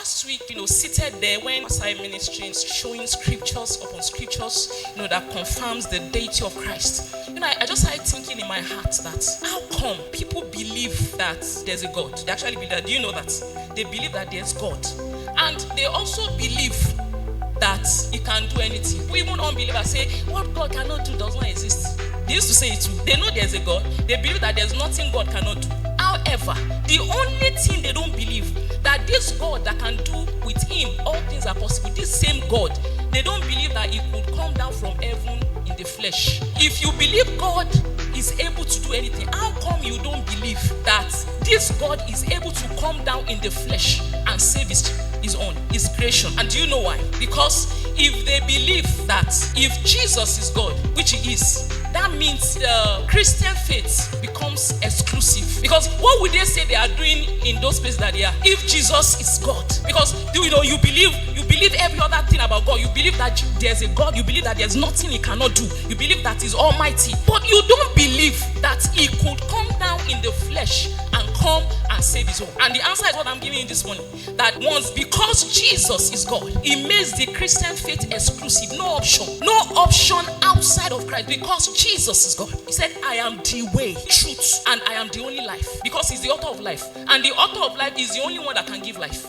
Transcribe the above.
last week, seated there when Masai ministry is showing scriptures upon scriptures, that confirms the deity of Christ. I just started thinking in my heart that how come people believe that there's a God? They actually believe that. Do you know that? They believe that there's God. And they also believe that he can do anything. Even unbelievers say, what God cannot do does not exist. They used to say it too. They know there's a God. They believe that there's nothing God cannot do. However, the only thing they don't believe, that this God that can do with him all things are possible, this same God, they don't believe that he could come down from heaven in the flesh. If you believe God is able to do anything, how come you don't believe that this God is able to come down in the flesh and save his own, his creation? And do you know why? Because if they believe that if Jesus is God, which he is, that means the Christian faith becomes exclusive. Because what would they say they are doing in those places that they are if Jesus is God? Because you believe every other thing about God. You believe that there's a God. You believe that there's nothing he cannot do. You believe that he's almighty. But you don't believe that he could come down in the flesh and come and save his own. And the answer is what I'm giving you this morning. That once, because Jesus is God, he makes the Christian faith exclusive. No option outside of Christ, because Jesus is God. He said, I am the way, truth, and I am the only life. Because he's the author of life. And the author of life is the only one that can give life.